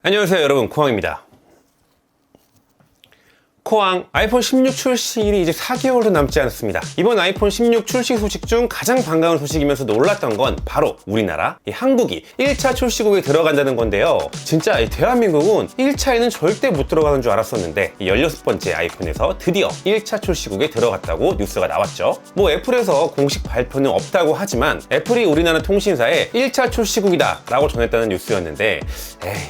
안녕하세요 여러분, 코앙입니다. 코앙 아이폰 16 출시일이 이제 4개월도 남지 않았습니다. 이번 아이폰 16 출시 소식 중 가장 반가운 소식이면서 놀랐던 건 바로 우리나라 한국이 1차 출시국에 들어간다는 건데요. 진짜 대한민국은 1차에는 절대 못 들어가는 줄 알았었는데 16번째 아이폰에서 드디어 1차 출시국에 들어갔다고 뉴스가 나왔죠. 뭐 애플에서 공식 발표는 없다고 하지만 애플이 우리나라 통신사에 1차 출시국이다 라고 전했다는 뉴스였는데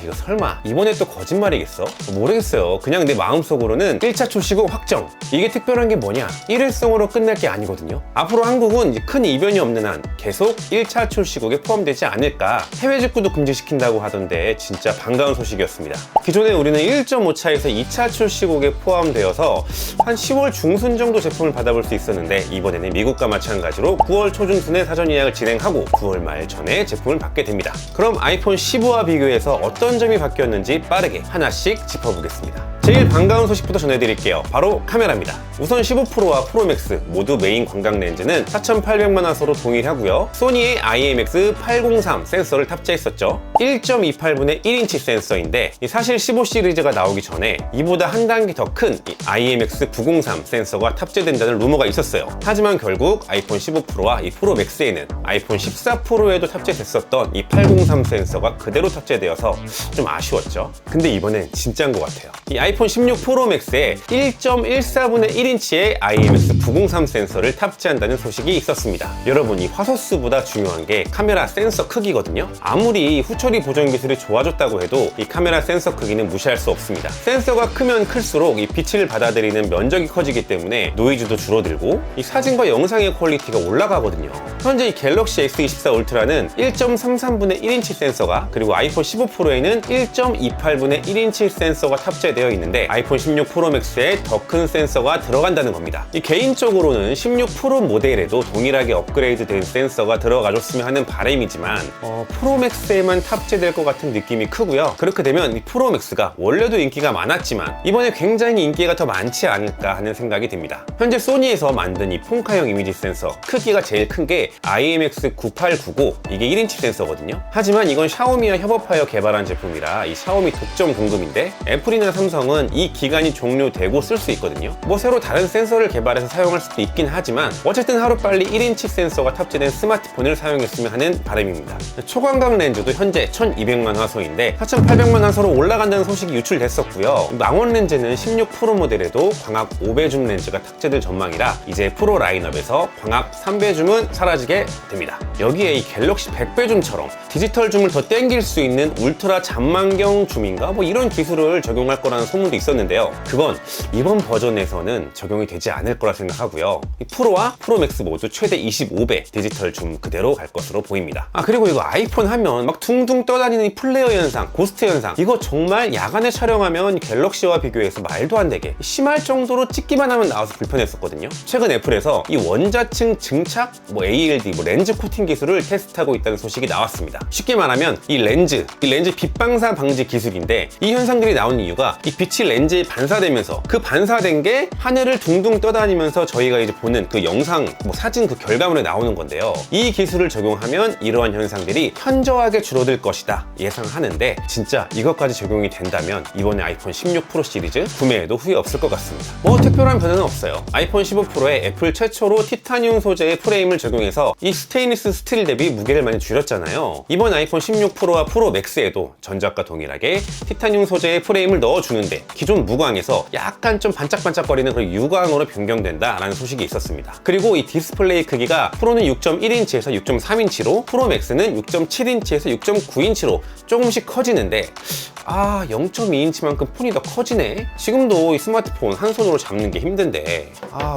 이거 설마 이번에 또 거짓말이겠어? 모르겠어요. 그냥 내 마음속으로는 1차 출시국 확정. 이게 특별한 게 뭐냐? 일회성으로 끝날 게 아니거든요. 앞으로 한국은 큰 이변이 없는 한 계속 1차 출시국에 포함되지 않을까. 해외 직구도 금지시킨다고 하던데 진짜 반가운 소식이었습니다. 기존에 우리는 1.5차에서 2차 출시국에 포함되어서 한 10월 중순 정도 제품을 받아볼 수 있었는데 이번에는 미국과 마찬가지로 9월 초중순에 사전 예약을 진행하고 9월 말 전에 제품을 받게 됩니다. 그럼 아이폰 15와 비교해서 어떤 점이 바뀌었는지 빠르게 하나씩 짚어보겠습니다. 제일 반가운 소식부터 전해드릴게요. 바로 카메라입니다. 우선 15 프로와 프로 맥스 모두 메인 광각 렌즈는 4800만 화소로 동일하고요. 소니의 IMX803 센서를 탑재했었죠. 1.28분의 1인치 센서인데 사실 15 시리즈가 나오기 전에 이보다 한 단계 더 큰 IMX903 센서가 탑재된다는 루머가 있었어요. 하지만 결국 아이폰 15 프로와 이 프로 맥스에는 아이폰 14 프로에도 탑재됐었던 이 803 센서가 그대로 탑재되어서 좀 아쉬웠죠. 근데 이번엔 진짜인 것 같아요. 이 아이폰 16 프로 맥스에 1.14분의 1인치의 IMX903 센서를 탑재한다는 소식이 있었습니다. 여러분, 이 화소수보다 중요한 게 카메라 센서 크기거든요. 아무리 후처리 보정 기술이 좋아졌다고 해도 이 카메라 센서 크기는 무시할 수 없습니다. 센서가 크면 클수록 이 빛을 받아들이는 면적이 커지기 때문에 노이즈도 줄어들고 이 사진과 영상의 퀄리티가 올라가거든요. 현재 이 갤럭시 S24 울트라는 1.33분의 1인치 센서가, 그리고 아이폰 15 프로에는 1.28분의 1인치 센서가 탑재되어 있는데 아이폰 16 프로 맥스에 더 큰 센서가 들어간다는 겁니다. 이 개인적으로는 16 프로 모델에도 동일하게 업그레이드된 센서가 들어가줬으면 하는 바람이지만 프로 맥스에만 탑재될 것 같은 느낌이 크고요. 그렇게 되면 이 프로 맥스가 원래도 인기가 많았지만 이번에 굉장히 인기가 더 많지 않을까 하는 생각이 듭니다. 현재 소니에서 만든 이 폰카형 이미지 센서 크기가 제일 큰 게 IMX9899, 이게 1인치 센서거든요. 하지만 이건 샤오미와 협업하여 개발한 제품이라 이 샤오미 독점 공급인데 애플이나 삼성은 이 기간이 종료되고 쓸 수 있거든요. 뭐 새로 다른 센서를 개발해서 사용할 수도 있긴 하지만 어쨌든 하루빨리 1인치 센서가 탑재된 스마트폰을 사용했으면 하는 바람입니다. 초광각 렌즈도 현재 1200만 화소인데 4800만 화소로 올라간다는 소식이 유출됐었고요. 망원 렌즈는 16 프로 모델에도 광학 5배 줌 렌즈가 탑재될 전망이라 이제 프로 라인업에서 광학 3배 줌은 사라지게 됩니다. 여기에 이 갤럭시 100배 줌처럼 디지털 줌을 더 땡길 수 있는 울트라 잔망경 줌인가 뭐 이런 기술을 적용할 거라는 소문도 있었는데요. 그건 이번 버전에서는 적용이 되지 않을 거라 생각하고요. 이 프로와 프로 맥스 모두 최대 25배 디지털 줌 그대로 갈 것으로 보입니다. 그리고 이거 아이폰 하면 막 둥둥 떠다니는 이 플레어 현상, 고스트 현상, 이거 정말 야간에 촬영하면 갤럭시와 비교해서 말도 안 되게 심할 정도로 찍기만 하면 나와서 불편했었거든요. 최근 애플에서 이 원자층 증착, ALD, 렌즈 코팅 기술을 테스트하고 있다는 소식이 나왔습니다. 쉽게 말하면 이 렌즈 빛 방사 방지 기술인데 이 현상들이 나온 이유가 이 빛이 렌즈에 반사되면서 그 반사된 게 하늘을 둥둥 떠다니면서 저희가 이제 보는 그 영상, 사진 그 결과물에 나오는 건데요. 이 기술을 적용하면 이러한 현상들이 현저하게 줄어들 것이다 예상하는데 진짜 이것까지 적용이 된다면 이번에 아이폰 16 프로 시리즈 구매해도 후회 없을 것 같습니다. 특별한 변화는 없어요. 아이폰 15 프로에 애플 최초로 티타늄 소재의 프레임을 적용해서 이 스테인리스 스틸 대비 무게를 많이 줄였잖아요. 이번 아이폰 16 프로와 프로 맥스에도 전작과 동일하게 티타늄 소재의 프레임을 넣어주는데 기존 무광에서 약간 좀 반짝반짝거리는 그런 유광으로 변경된다라는 소식이 있었습니다. 그리고 이 디스플레이 크기가 프로는 6.1인치에서 6.3인치로 프로 맥스는 6.7인치에서 6.9인치로 조금씩 커지는데 0.2인치만큼 폰이 더 커지네? 지금도 이 스마트폰 한 손으로 잡는 게 힘든데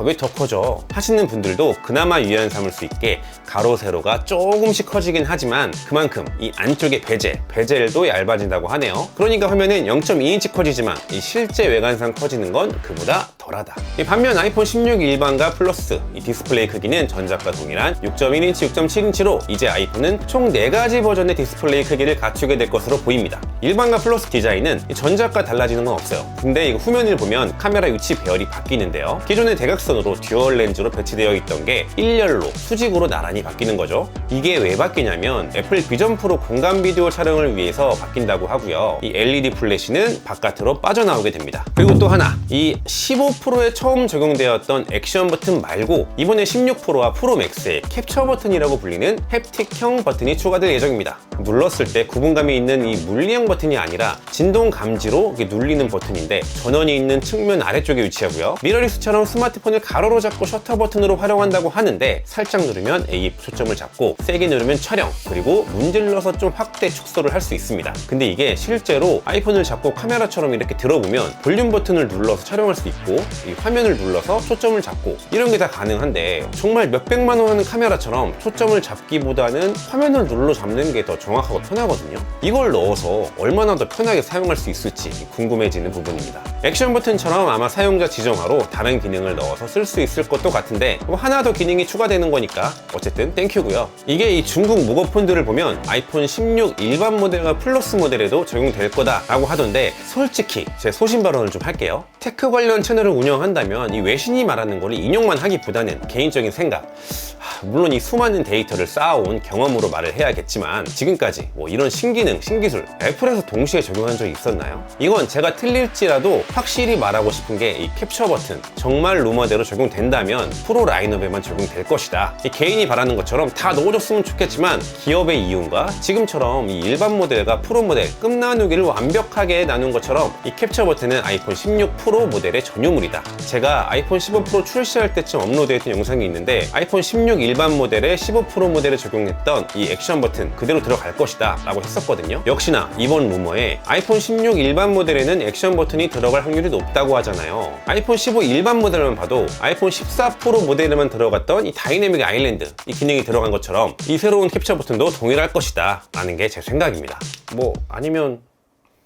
왜 더 커져? 하시는 분들도 그나마 유의한 삼을 수 있게 가로 세로가 조금씩 커지긴 하지만 그만큼 이 안쪽의 베젤도 얇아진다고 하네요. 그러니까 화면은 0.2인치 커지지만 이 실제 외관상 커지는 건 그보다 덜 덜하다. 반면 아이폰 16 일반과 플러스 이 디스플레이 크기는 전작과 동일한 6.1인치, 6.7인치로 이제 아이폰은 총 4가지 버전의 디스플레이 크기를 갖추게 될 것으로 보입니다. 일반과 플러스 디자인은 전작과 달라지는 건 없어요. 근데 이거 후면을 보면 카메라 위치 배열이 바뀌는데요. 기존의 대각선으로 듀얼 렌즈로 배치되어 있던 게 일렬로 수직으로 나란히 바뀌는 거죠. 이게 왜 바뀌냐면 애플 비전 프로 공간 비디오 촬영을 위해서 바뀐다고 하고요. 이 LED 플래시는 바깥으로 빠져나오게 됩니다. 그리고 또 하나, 이 15 프로에 처음 적용되었던 액션 버튼 말고 이번에 16 프로와 프로 맥스에 캡처 버튼이라고 불리는 햅틱형 버튼이 추가될 예정입니다. 눌렀을 때 구분감이 있는 이 물리형 버튼이 아니라 진동 감지로 눌리는 버튼인데 전원이 있는 측면 아래쪽에 위치하고요. 미러리스처럼 스마트폰을 가로로 잡고 셔터 버튼으로 활용한다고 하는데 살짝 누르면 AF 초점을 잡고 세게 누르면 촬영, 그리고 문질러서 좀 확대 축소를 할 수 있습니다. 근데 이게 실제로 아이폰을 잡고 카메라처럼 이렇게 들어보면 볼륨 버튼을 눌러서 촬영할 수 있고 이 화면을 눌러서 초점을 잡고 이런 게 다 가능한데 정말 몇백만 원 하는 카메라처럼 초점을 잡기보다는 화면을 눌러 잡는 게 더 정확하고 편하거든요. 이걸 넣어서 얼마나 더 편하게 사용할 수 있을지 궁금해지는 부분입니다. 액션 버튼처럼 아마 사용자 지정화로 다른 기능을 넣어서 쓸 수 있을 것도 같은데 하나 더 기능이 추가되는 거니까 어쨌든 땡큐고요. 이게 이 중국 무거폰들을 보면 아이폰 16 일반 모델과 플러스 모델에도 적용될 거다라고 하던데 솔직히 제 소신 발언을 좀 할게요. 테크 관련 채널을 운영한다면 이 외신이 말하는 걸 인용만 하기보다는 개인적인 생각, 물론 이 수많은 데이터를 쌓아온 경험으로 말을 해야겠지만 지금까지 이런 신기능, 신기술 애플에서 동시에 적용한 적이 있었나요? 이건 제가 틀릴지라도 확실히 말하고 싶은 게 이 캡처 버튼 정말 루머대로 적용된다면 프로 라인업에만 적용될 것이다. 이 개인이 바라는 것처럼 다 넣어줬으면 좋겠지만 기업의 이윤과 지금처럼 이 일반 모델과 프로 모델 끝나누기를 완벽하게 나눈 것처럼 이 캡처 버튼은 아이폰 16 프로 모델의 전유물이다. 제가 아이폰 15 프로 출시할 때쯤 업로드했던 영상이 있는데 아이폰 16 일반 모델에 15 프로 모델에 적용했던 이 액션 버튼 그대로 들어갈 것이다 라고 했었거든요. 역시나 이번 루머에 아이폰 16 일반 모델에는 액션 버튼이 들어갈 확률이 높다고 하잖아요. 아이폰 15 일반 모델만 봐도 아이폰 14 프로 모델에만 들어갔던 이 다이내믹 아일랜드 이 기능이 들어간 것처럼 이 새로운 캡처 버튼도 동일할 것이다 라는 게 제 생각입니다. 아니면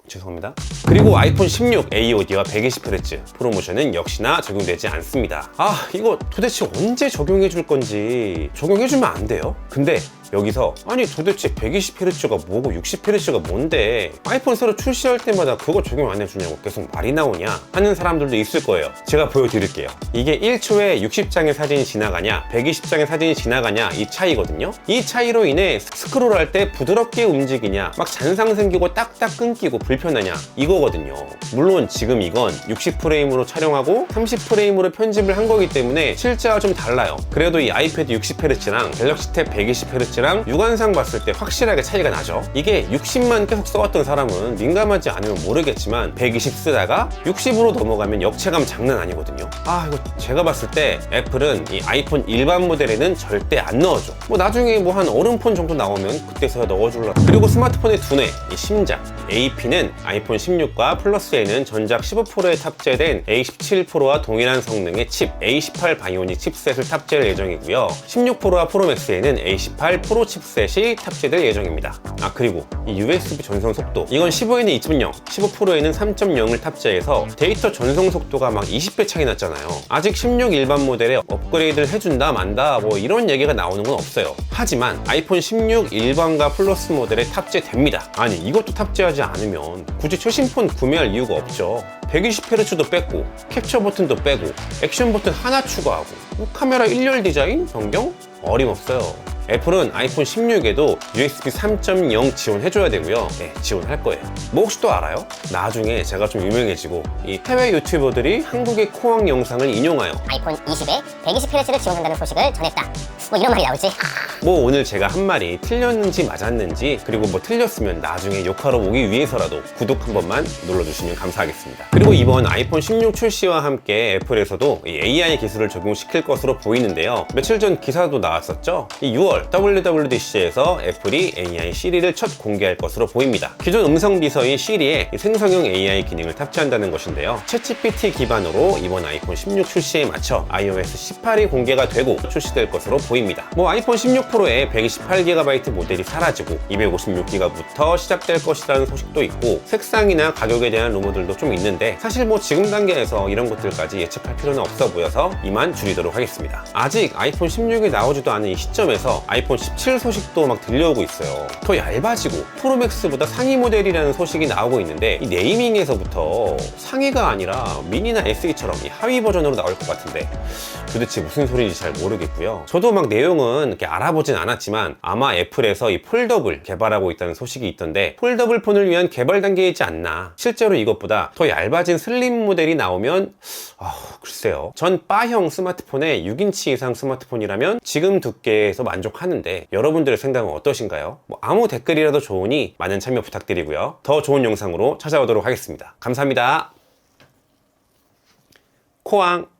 죄송합니다. 그리고 아이폰 16 AOD와 120Hz 프로모션은 역시나 적용되지 않습니다. 이거 도대체 언제 적용해 줄 건지 적용해 주면 안 돼요? 근데 여기서 아니 도대체 120Hz가 뭐고 60Hz가 뭔데 아이폰 새로 출시할 때마다 그거 적용 안 해주냐고 계속 말이 나오냐 하는 사람들도 있을 거예요. 제가 보여드릴게요. 이게 1초에 60장의 사진이 지나가냐 120장의 사진이 지나가냐 이 차이거든요. 이 차이로 인해 스크롤할 때 부드럽게 움직이냐 막 잔상 생기고 딱딱 끊기고 불편하냐 이거거든요. 물론 지금 이건 60프레임으로 촬영하고 30프레임으로 편집을 한 거기 때문에 실제와 좀 달라요. 그래도 이 아이패드 60Hz랑 갤럭시 탭 120Hz 랑 육안상 봤을 때 확실하게 차이가 나죠. 이게 60만 계속 써왔던 사람은 민감하지 않으면 모르겠지만 120 쓰다가 60으로 넘어가면 역체감 장난 아니거든요. 이거 제가 봤을 때 애플은 이 아이폰 일반 모델에는 절대 안 넣어줘. 나중에 한 어른폰 정도 나오면 그때서야 넣어줄라. 그리고 스마트폰의 두뇌, 이 심장 AP는 아이폰 16과 플러스에는 전작 15 프로에 탑재된 A17 프로와 동일한 성능의 칩 A18 바이오닉 칩셋을 탑재할 예정이고요. 16 프로와 프로 맥스에는 A18 프로 칩셋이 탑재될 예정입니다. 그리고 이 USB 전송 속도 이건 15에는 2.0, 15 프로에는 3.0을 탑재해서 데이터 전송 속도가 막 20배 차이 났잖아요. 아직 16 일반 모델에 업그레이드를 해준다 만다 이런 얘기가 나오는 건 없어요. 하지만 아이폰 16 일반과 플러스 모델에 탑재됩니다. 아니 이것도 탑재하지 않으면 굳이 최신 폰 구매할 이유가 없죠. 120Hz도 뺐고 캡처 버튼도 빼고 액션 버튼 하나 추가하고 카메라 일렬 디자인 변경? 어림없어요. 애플은 아이폰 16에도 USB 3.0 지원해줘야 되고요. 네, 지원할 거예요. 혹시 또 알아요? 나중에 제가 좀 유명해지고 이 해외 유튜버들이 한국의 코왕 영상을 인용하여 아이폰 20에 120Hz를 지원한다는 소식을 전했다. 이런 말이 나오지. 오늘 제가 한 말이 틀렸는지 맞았는지 그리고 틀렸으면 나중에 욕하러 오기 위해서라도 구독 한 번만 눌러주시면 감사하겠습니다. 그리고 이번 아이폰 16 출시와 함께 애플에서도 이 AI 기술을 적용시킬 것으로 보이는데요. 며칠 전 기사도 나왔었죠. 이 6월 10월 WWDC에서 애플이 AI 시리를 첫 공개할 것으로 보입니다. 기존 음성 비서인 시리에 생성형 AI 기능을 탑재한다는 것인데요. 챗GPT 기반으로 이번 아이폰 16 출시에 맞춰 iOS 18이 공개가 되고 출시될 것으로 보입니다. 아이폰 16 프로의 128GB 모델이 사라지고 256GB부터 시작될 것이라는 소식도 있고, 색상이나 가격에 대한 루머들도 좀 있는데 사실 지금 단계에서 이런 것들까지 예측할 필요는 없어 보여서 이만 줄이도록 하겠습니다. 아직 아이폰 16이 나오지도 않은 이 시점에서 아이폰 17 소식도 막 들려오고 있어요. 더 얇아지고 프로맥스보다 상위 모델이라는 소식이 나오고 있는데, 이 네이밍에서부터 상위가 아니라 미니나 SE처럼 이 하위 버전으로 나올 것 같은데 도대체 무슨 소리인지 잘 모르겠고요. 저도 막 내용은 이렇게 알아보진 않았지만 아마 애플에서 이 폴더블 개발하고 있다는 소식이 있던데, 폴더블 폰을 위한 개발 단계이지 않나. 실제로 이것보다 더 얇아진 슬림 모델이 나오면 글쎄요. 전 바형 스마트폰에 6인치 이상 스마트폰이라면 지금 두께에서 만족하는데 여러분들의 생각은 어떠신가요? 아무 댓글이라도 좋으니 많은 참여 부탁드리고요. 더 좋은 영상으로 찾아오도록 하겠습니다. 감사합니다. 코앙.